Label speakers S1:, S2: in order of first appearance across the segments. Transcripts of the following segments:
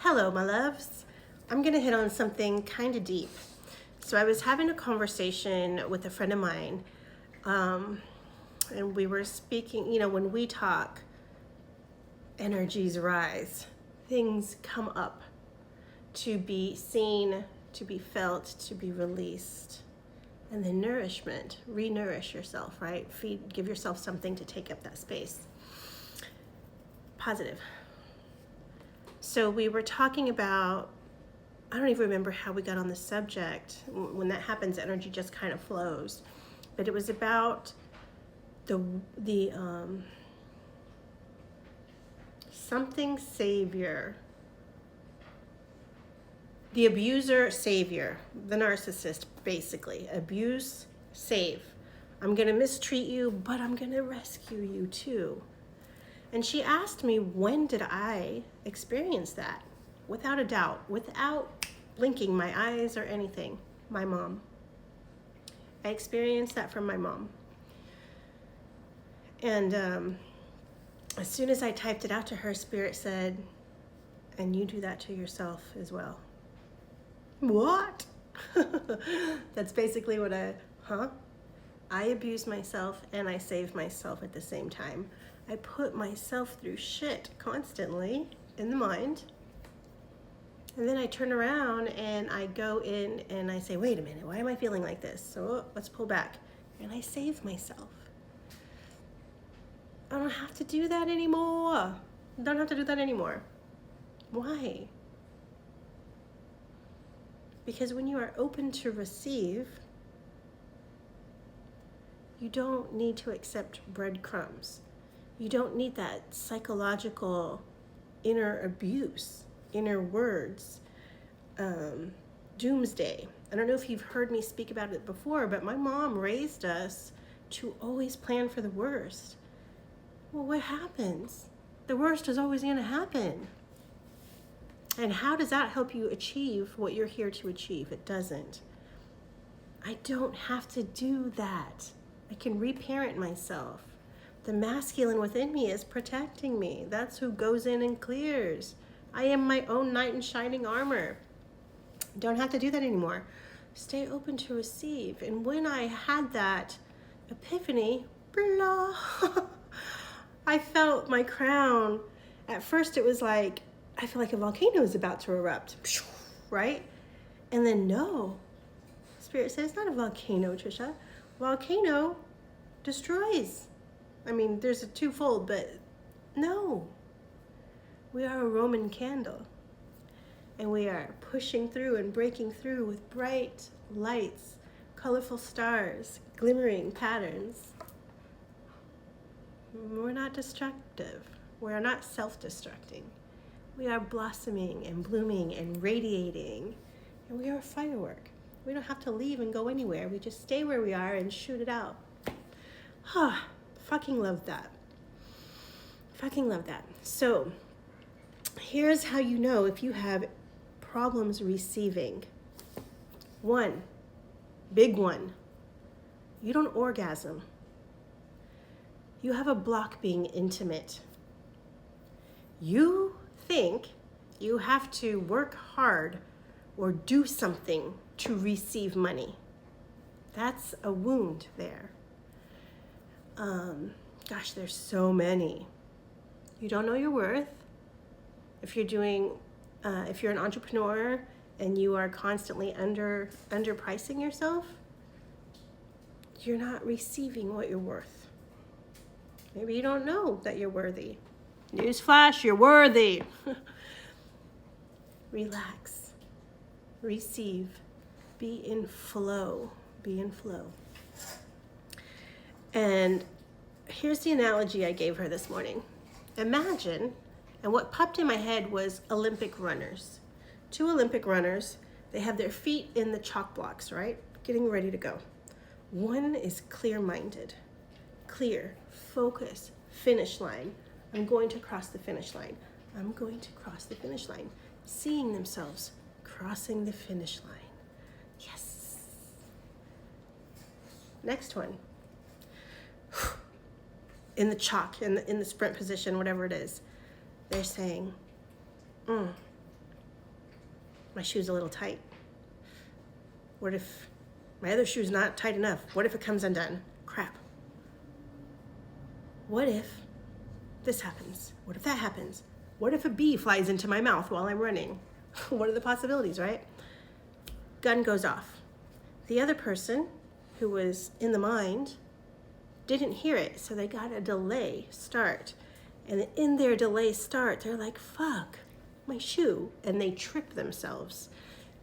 S1: Hello, my loves. I'm going to hit on something kind of deep. So I was having a conversation with a friend of mine, and we were speaking, when we talk, energies rise, things come up to be seen, to be felt, to be released. And then nourishment, re-nourish yourself, right? Give yourself something to take up that space. Positive. So we were talking about, I don't even remember how we got on the subject. When that happens, energy just kind of flows. But it was about the something savior, the abuser savior, the narcissist, basically. Abuse, save. I'm going to mistreat you, but I'm going to rescue you too. And she asked me, when did I experience that? Without a doubt, without blinking my eyes or anything, my mom. I experienced that from my mom. And as soon as I typed it out to her, Spirit said, and you do that to yourself as well. What? That's basically what I abuse myself and I save myself at the same time. I put myself through shit constantly in the mind. And then I turn around and I go in and I say, wait a minute, why am I feeling like this? So let's pull back. And I save myself. I don't have to do that anymore. Don't have to do that anymore. Why? Because when you are open to receive, you don't need to accept breadcrumbs. You don't need that psychological inner abuse, inner words, doomsday. I don't know if you've heard me speak about it before, but my mom raised us to always plan for the worst. Well, what happens? The worst is always going to happen. And how does that help you achieve what you're here to achieve? It doesn't. I don't have to do that. I can reparent myself. The masculine within me is protecting me. That's who goes in and clears. I am my own knight in shining armor. Don't have to do that anymore. Stay open to receive. And when I had that epiphany, blah, I felt my crown. At first it was like, I feel like a volcano is about to erupt, right? And then no. Spirit says, it's not a volcano, Trisha. Volcano destroys. I mean, there's a twofold, but no. We are a Roman candle. And we are pushing through and breaking through with bright lights, colorful stars, glimmering patterns. We're not destructive. We are not self-destructing. We are blossoming and blooming and radiating. And we are a firework. We don't have to leave and go anywhere. We just stay where we are and shoot it out. Fucking love that. Fucking love that. So here's how you know if you have problems receiving. One, big one, you don't orgasm. You have a block being intimate. You think you have to work hard or do something to receive money. That's a wound there. Gosh, there's so many. You don't know your worth. If you're an entrepreneur and you are constantly underpricing yourself, you're not receiving what you're worth. Maybe you don't know that you're worthy. Newsflash, you're worthy. Relax. Receive. Be in flow. Be in flow. And here's the analogy I gave her this morning. Imagine, and what popped in my head was Olympic runners. 2 Olympic runners, they have their feet in the chalk blocks, right? Getting ready to go. One is clear-minded. Clear, focus, finish line. I'm going to cross the finish line. I'm going to cross the finish line. Seeing themselves crossing the finish line. Yes. Next one. In the chalk, in the sprint position, whatever it is. They're saying, my shoe's a little tight. What if my other shoe's not tight enough? What if it comes undone? Crap. What if this happens? What if that happens? What if a bee flies into my mouth while I'm running? What are the possibilities, right? Gun goes off. The other person who was in the mind didn't hear it, so they got a delay start. And in their delay start, they're like, fuck, my shoe. And they trip themselves.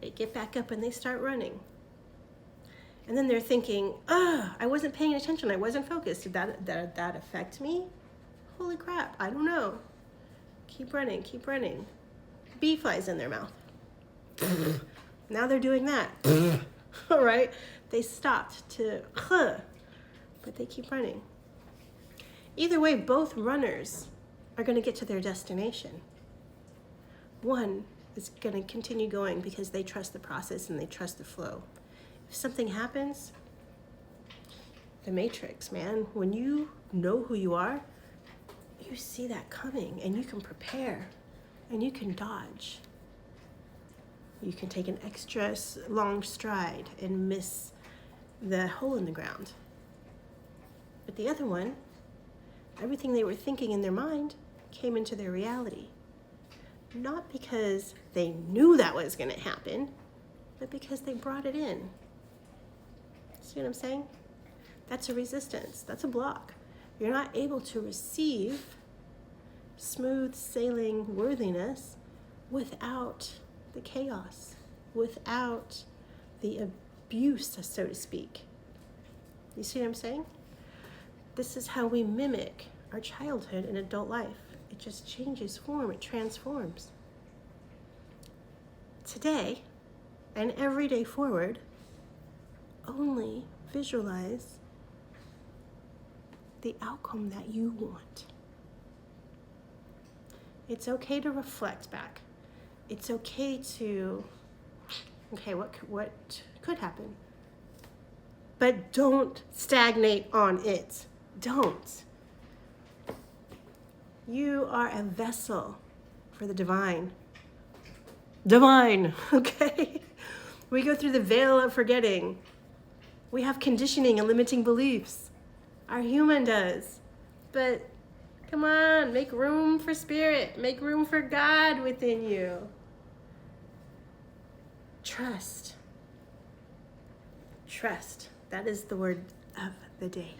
S1: They get back up and they start running. And then they're thinking, I wasn't paying attention. I wasn't focused. Did that affect me? Holy crap, I don't know. Keep running, keep running. Bee flies in their mouth. Now they're doing that. All right? They stopped to, but they keep running. Either way, both runners are going to get to their destination. One is going to continue going because they trust the process and they trust the flow. If something happens, the matrix, man, when you know who you are, you see that coming and you can prepare and you can dodge. You can take an extra long stride and miss the hole in the ground. But the other one, everything they were thinking in their mind came into their reality. Not because they knew that was going to happen, but because they brought it in. See what I'm saying? That's a resistance. That's a block. You're not able to receive smooth sailing worthiness without the chaos, without the abuse, so to speak. You see what I'm saying? This is how we mimic our childhood and adult life. It just changes form, it transforms. Today, and every day forward, only visualize the outcome that you want. It's okay to reflect back. It's okay to, what could happen? But don't stagnate on it. Don't. You are a vessel for the divine. Divine, okay? We go through the veil of forgetting. We have conditioning and limiting beliefs. Our human does. But come on, make room for spirit. Make room for God within you. Trust. Trust. That is the word of the day.